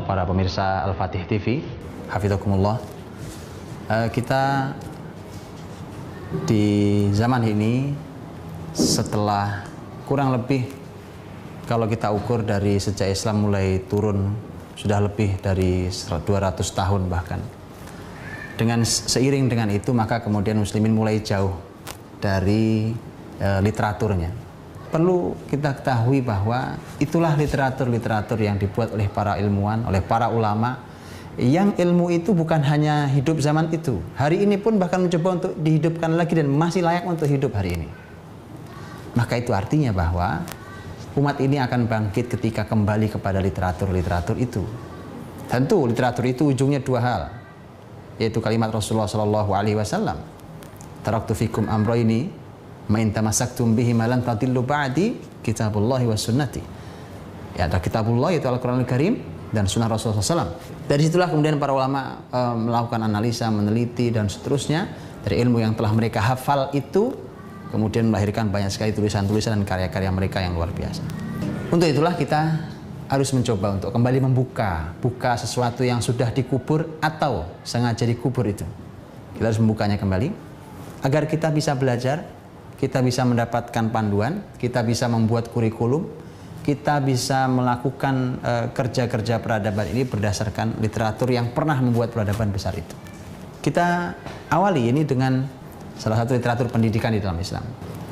para pemirsa Al-Fatih TV, Hafidzakumullah. Kita di zaman ini setelah kurang lebih, kalau kita ukur dari sejak Islam mulai turun, sudah lebih dari 200 tahun bahkan. Seiring dengan itu, maka kemudian muslimin mulai jauh dari literaturnya. Perlu kita ketahui bahwa itulah literatur-literatur yang dibuat oleh para ilmuwan, oleh para ulama, yang ilmu itu bukan hanya hidup zaman itu. Hari ini pun bahkan mencoba untuk dihidupkan lagi dan masih layak untuk hidup hari ini. Maka itu artinya bahwa umat ini akan bangkit ketika kembali kepada literatur-literatur itu. Tentu literatur itu ujungnya dua hal, yaitu kalimat Rasulullah SAW, taraktu fikum amroini ma in tamassaktum bihi ma lan tadillu ba'di kitabullahi was sunnati. Ya, ada kitabullah yaitu Al-Qur'anul Karim dan sunnah Rasulullah SAW. Dari situlah kemudian para ulama melakukan analisa, meneliti dan seterusnya dari ilmu yang telah mereka hafal itu, kemudian melahirkan banyak sekali tulisan-tulisan dan karya-karya mereka yang luar biasa. Untuk itulah kita harus mencoba untuk kembali membuka sesuatu yang sudah dikubur atau sengaja dikubur itu. Kita harus membukanya kembali agar kita bisa belajar, kita bisa mendapatkan panduan, kita bisa membuat kurikulum, kita bisa melakukan kerja-kerja peradaban ini berdasarkan literatur yang pernah membuat peradaban besar itu. Kita awali ini dengan salah satu literatur pendidikan di dalam Islam,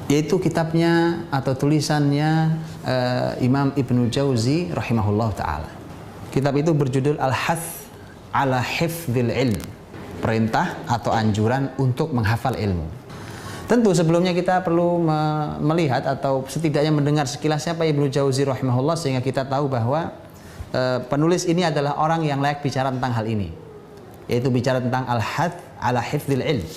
yaitu kitabnya atau tulisannya Imam Ibnu Jauzi rahimahullah ta'ala. Kitab itu berjudul Al-Hath ala Hifdzil Ilm, perintah atau anjuran untuk menghafal ilmu. Tentu sebelumnya kita perlu melihat atau setidaknya mendengar sekilas siapa Ibnu Jauzi rahimahullah, sehingga kita tahu bahwa penulis ini adalah orang yang layak bicara tentang hal ini, yaitu bicara tentang Al-Hath ala Hifdzil Ilm,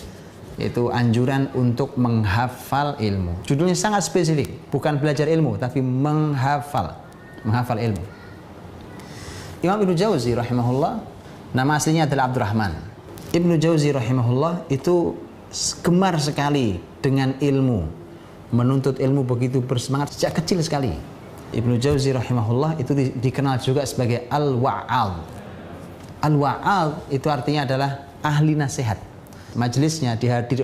yaitu anjuran untuk menghafal ilmu. Judulnya sangat spesifik, bukan belajar ilmu tapi menghafal ilmu. Imam Ibnu Jauzi rahimahullah, nama aslinya adalah Abdurrahman. Ibnu Jauzi rahimahullah itu gemar sekali dengan ilmu, menuntut ilmu begitu bersemangat sejak kecil sekali. Ibnu Jauzi rahimahullah itu dikenal juga sebagai Al-Wa'al. Al-Wa'al itu artinya adalah ahli nasihat. Majelisnya dihadiri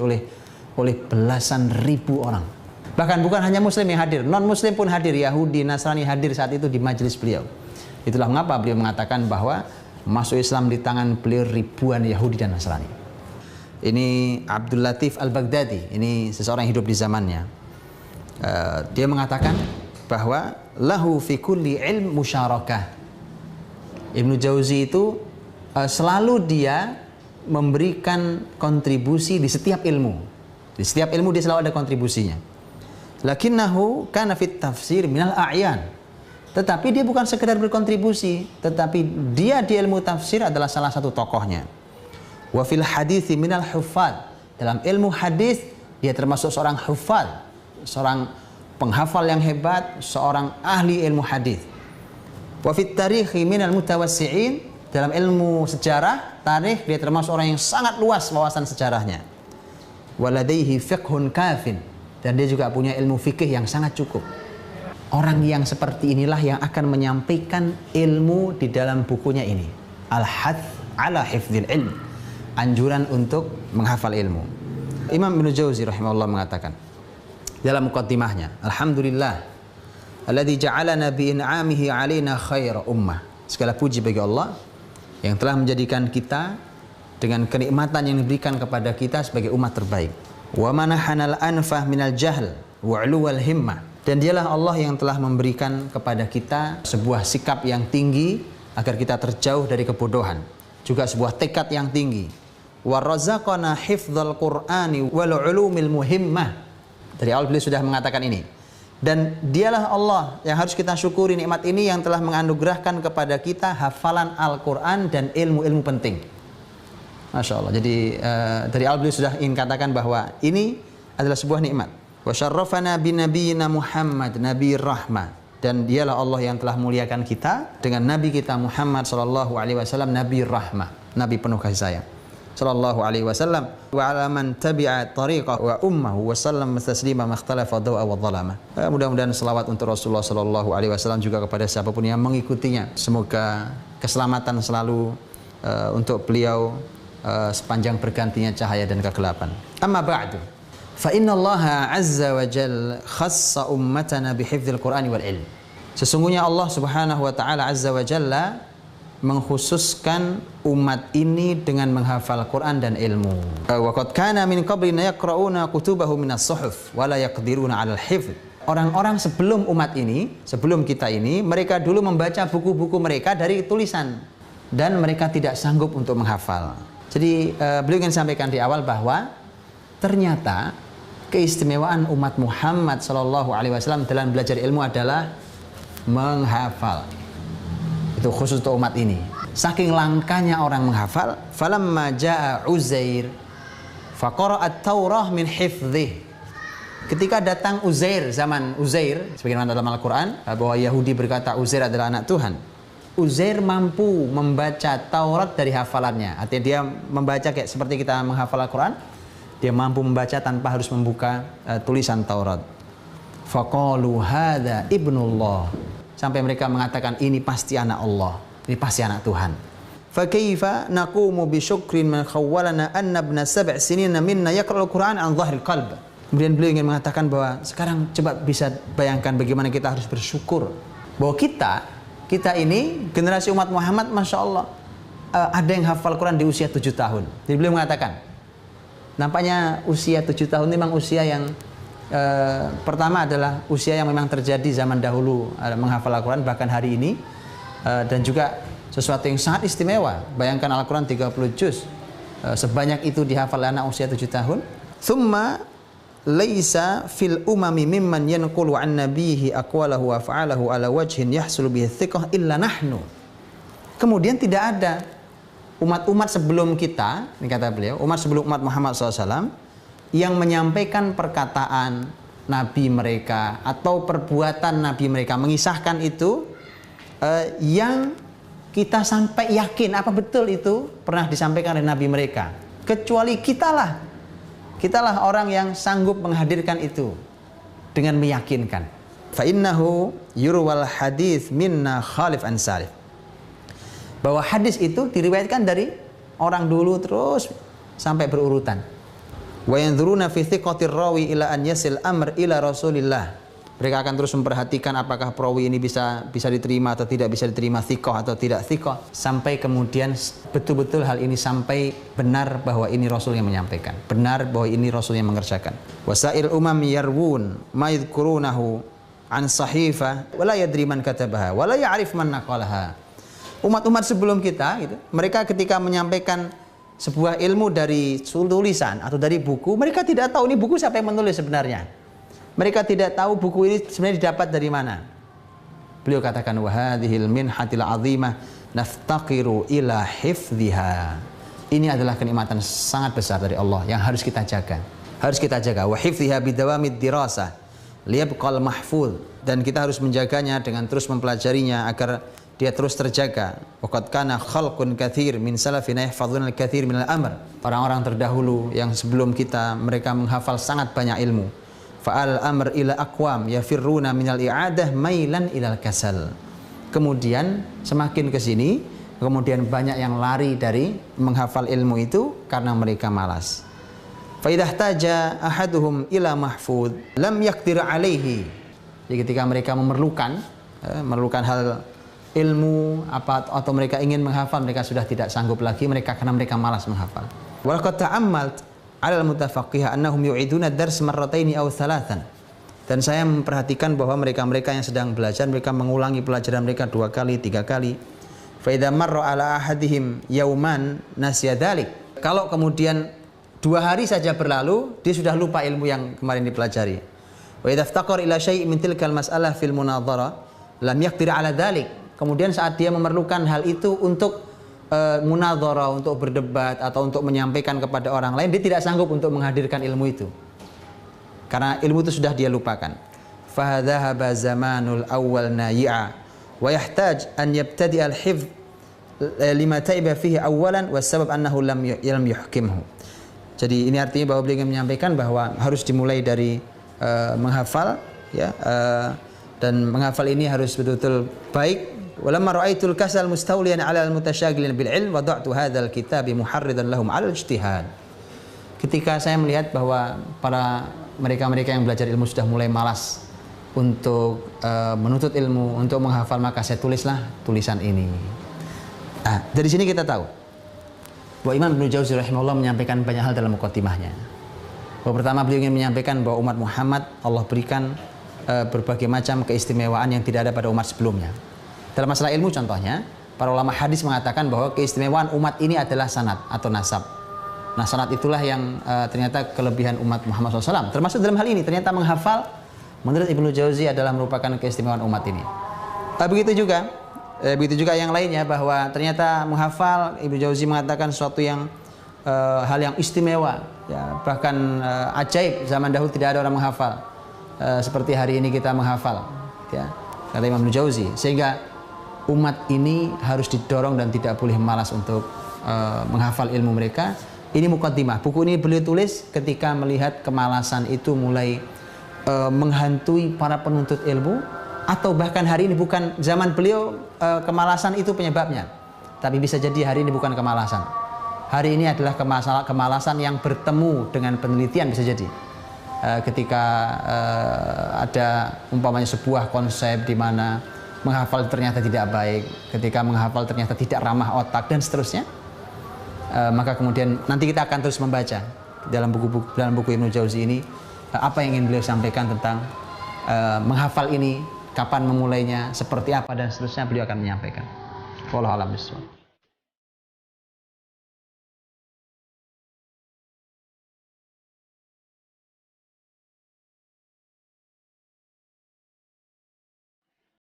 oleh belasan ribu orang. Bahkan bukan hanya muslim yang hadir, non muslim pun hadir, Yahudi, Nasrani hadir saat itu di majelis beliau. Itulah mengapa beliau mengatakan bahwa masuk Islam di tangan beliau ribuan Yahudi dan Nasrani. Ini Abdul Latif Al-Baghdadi, ini seseorang yang hidup di zamannya. Dia mengatakan bahwa lahu fi kulli ilm musyarakah. Ibnu Jauzi itu selalu dia memberikan kontribusi di setiap ilmu. Di setiap ilmu dia selalu ada kontribusinya. Lakinnahu kana fit tafsir minal a'yan. Tetapi dia bukan sekedar berkontribusi, tetapi dia di ilmu tafsir adalah salah satu tokohnya. Wa fil hadithi minal huffaz. Dalam ilmu hadis dia termasuk seorang huffaz, seorang penghafal yang hebat, seorang ahli ilmu hadis. Wa fit tarikhi minal mutawassi'in. Dalam ilmu sejarah, tarikh, dia termasuk orang yang sangat luas wawasan sejarahnya. Waladaihi fiqhun kafin, dan dia juga punya ilmu fikih yang sangat cukup. Orang yang seperti inilah yang akan menyampaikan ilmu di dalam bukunya ini, Al-Hath ala Hifdzil Ilm, anjuran untuk menghafal ilmu. Imam Ibnu Jauzi rahimahullah mengatakan dalam muqaddimahnya, alhamdulillah alladzi ja'alana bi in'amihi 'alaina khaira ummah. Segala puji bagi Allah yang telah menjadikan kita dengan kenikmatan yang diberikan kepada kita sebagai umat terbaik. Wa manahanal anfah minal jahl wa 'uluwal himmah. Dan dialah Allah yang telah memberikan kepada kita sebuah sikap yang tinggi agar kita terjauh dari kebodohan, juga sebuah tekad yang tinggi. Wa razaqana hifdzal Qur'ani wal 'ulumil muhimmah. Dari awal beliau sudah mengatakan ini. Dan dialah Allah yang harus kita syukuri nikmat ini, yang telah menganugerahkan kepada kita hafalan Al-Quran dan ilmu-ilmu penting. Masya Allah. Jadi dari awal beliau sudah ingin katakan bahwa ini adalah sebuah nikmat. Wa syarrafana bi nabiyyina Muhammad nabi rahmah. Dan dialah Allah yang telah muliakan kita dengan nabi kita Muhammad sallallahu alaihi wasallam, nabi rahmah, nabi penuh kasih sayang. sallallahu alaihi wasallam wa ala man tabi'a tariqah wa ummahu wa sallam taslima makhtalafa dawa wa dhalama. Mudah-mudahan selawat untuk Rasulullah sallallahu alaihi wasallam juga kepada siapapun yang mengikutinya. Semoga keselamatan selalu untuk beliau sepanjang bergantinya cahaya dan kegelapan. Amma ba'du. Fa inna Allah azza wa jalla khassa ummatana bihifdzil Qur'ani wal ilm. Sesungguhnya Allah Subhanahu wa taala azza wa jalla mengkhususkan umat ini dengan menghafal Quran dan ilmu. Wa qad kana min qablina yaqra'una kutubahu minas suhuf wa la yaqdiruna 'alal hifdz. Orang-orang sebelum umat ini, sebelum kita ini, mereka dulu membaca buku-buku mereka dari tulisan dan mereka tidak sanggup untuk menghafal. Jadi beliau ingin sampaikan di awal bahwa ternyata keistimewaan umat Muhammad sallallahu alaihi wasallam dalam belajar ilmu adalah menghafal. Itu khusus untuk umat ini. Saking langkanya orang menghafal, falamma jaa Uzair faqara at-Taurah min hifdzih. Ketika datang Uzair, zaman Uzair, sebagaimana dalam Al-Qur'an bahwa Yahudi berkata Uzair adalah anak Tuhan. Uzair mampu membaca Taurat dari hafalannya. Artinya dia membaca kayak seperti kita menghafal Al-Qur'an, dia mampu membaca tanpa harus membuka tulisan Taurat. Faqalu hadza ibnullah. Sampai mereka mengatakan ini pasti anak Allah, ini pasti anak Tuhan. Fa kaifa naqumu bi syukrin man khawwalana anna ibna 7 sinina minna yaqra'ul Qur'an an dhahril qalb. Kemudian beliau ingin mengatakan bahwa sekarang coba bisa bayangkan bagaimana kita harus bersyukur bahwa kita ini generasi umat Muhammad, Masya Allah, ada yang hafal Quran di usia 7 tahun. Jadi beliau mengatakan nampaknya usia 7 tahun memang usia yang pertama adalah usia yang memang terjadi zaman dahulu menghafal Al-Quran bahkan hari ini, dan juga sesuatu yang sangat istimewa. Bayangkan Al-Quran 30 juz sebanyak itu dihafal anak usia 7 tahun. Thumma laisa fil umami mimman yanqulu an nabihi aqwalahu wa fa'alahu ala wajhin yahsulu bihi thiqah illa nahnu. Kemudian tidak ada umat-umat sebelum kita, ini kata beliau, umat sebelum umat Muhammad SAW yang menyampaikan perkataan Nabi mereka atau perbuatan Nabi mereka, mengisahkan itu yang kita sampai yakin apa betul itu pernah disampaikan oleh Nabi mereka, kecuali kitalah orang yang sanggup menghadirkan itu dengan meyakinkan. Fa innahu yurwal hadits minna khalif an salif. Bahwa hadis itu diriwayatkan dari orang dulu terus sampai berurutan. Wa yanzuruna fi thiqatir rawi ila an yasil amr ila Rasulillah. Mereka akan terus memperhatikan apakah perawi ini bisa diterima atau tidak bisa diterima, thiqah atau tidak thiqah, sampai kemudian betul-betul hal ini sampai benar bahwa ini Rasul yang menyampaikan, benar bahwa ini Rasul yang mengerjakan. Wasail umam yarwun ma yadhkurunahu an sahifa wa la yadri man katabaha wa la ya'rif man naqalaha. Umat-umat sebelum kita gitu, mereka ketika menyampaikan sebuah ilmu dari tulisan atau dari buku, mereka tidak tahu ini buku siapa yang menulis sebenarnya. Mereka tidak tahu buku ini sebenarnya didapat dari mana. Beliau katakan wa hadhil minhatil azimah naftaqiru ila hifdhiha. Ini adalah kenikmatan sangat besar dari Allah yang harus kita jaga. Harus kita jaga wa hifdhiha bidawamid dirasah liyabqal mahfuz, dan kita harus menjaganya dengan terus mempelajarinya agar dia terus terjaga. Waqad kana khalqun katsir min salafina yahfazuna al-katsir min al-amr. Orang-orang terdahulu yang sebelum kita, mereka menghafal sangat banyak ilmu. Fa'al amr ila aqwam yafirruna min al-i'adah mailan ila al-kasal. Kemudian semakin ke sini, kemudian banyak yang lari dari menghafal ilmu itu karena mereka malas. Fa idza ihtaja ahaduhum ila mahfuz lam yaqdir alaihi. Jadi ketika mereka memerlukan hal ilmu apa atau mereka ingin menghafal, mereka sudah tidak sanggup lagi karena mereka malas menghafal. Wa laqad ta'ammalt 'ala al-mutafaqih annahum yu'iduna ad-dars marrataini aw thalathan. Dan saya memperhatikan bahwa mereka-mereka yang sedang belajar, mereka mengulangi pelajaran mereka 2 kali, 3 kali. Fa idza marra 'ala ahadihim yauman nasiya dzalik. Kalau kemudian 2 hari saja berlalu, dia sudah lupa ilmu yang kemarin dipelajari. Wa idza iftaqara ila syai' min tilkal mas'alah fil munadhara lam yaqdir 'ala dzalik. Kemudian saat dia memerlukan hal itu untuk munadhara, untuk berdebat atau untuk menyampaikan kepada orang lain, dia tidak sanggup untuk menghadirkan ilmu itu. Karena ilmu itu sudah dia lupakan. Fa dhahaba zamanul awwal nayi'a wa yahtaj an yabtadi al-hifdh lima taiba fihi awalan wasabab annahu lam yuhkimhu. Jadi ini artinya bahwa beliau ingin menyampaikan bahwa harus dimulai dari menghafal, ya, dan menghafal ini harus betul-betul baik. Walamma ra'aitul kasal mustawliyan 'ala al-mutasyaghilin bil 'ilm wada'tu hadzal kitab muharridan lahum 'ala al-ijtihad. Ketika saya melihat bahwa para mereka-mereka yang belajar ilmu sudah mulai malas untuk menuntut ilmu, untuk menghafal, maka saya tulislah tulisan ini. Nah, dari sini kita tahu bahwa Imam Ibnu Jauzi rahimahullah menyampaikan banyak hal dalam muqaddimahnya. Bahwa pertama beliau ingin menyampaikan bahwa umat Muhammad Allah berikan berbagai macam keistimewaan yang tidak ada pada umat sebelumnya. Dalam masalah ilmu contohnya, para ulama hadis mengatakan bahwa keistimewaan umat ini adalah sanad atau nasab. Nah, sanad itulah yang ternyata kelebihan umat Muhammad SAW. Termasuk dalam hal ini, ternyata menghafal menurut Ibnu Jauzi adalah merupakan keistimewaan umat ini. Begitu juga yang lainnya, bahwa ternyata menghafal, Ibnu Jauzi mengatakan sesuatu yang hal yang istimewa, ya, bahkan ajaib. Zaman dahulu tidak ada orang menghafal seperti hari ini kita menghafal, ya, kata Imam Ibnu Jauzi. Sehingga umat ini harus didorong dan tidak boleh malas untuk menghafal ilmu mereka. Ini muqaddimah. Buku ini beliau tulis ketika melihat kemalasan itu mulai menghantui para penuntut ilmu, atau bahkan hari ini bukan zaman beliau kemalasan itu penyebabnya, tapi bisa jadi hari ini bukan kemalasan. Hari ini adalah kemalasan yang bertemu dengan penelitian, bisa jadi. Ketika ada umpamanya sebuah konsep di mana menghafal ternyata tidak baik, ketika menghafal ternyata tidak ramah otak dan seterusnya, maka kemudian nanti kita akan terus membaca dalam buku Ibnu Jauzi ini apa yang ingin beliau sampaikan tentang menghafal ini, kapan memulainya, seperti apa dan seterusnya, beliau akan menyampaikan. Wallahu a'lam bishawab.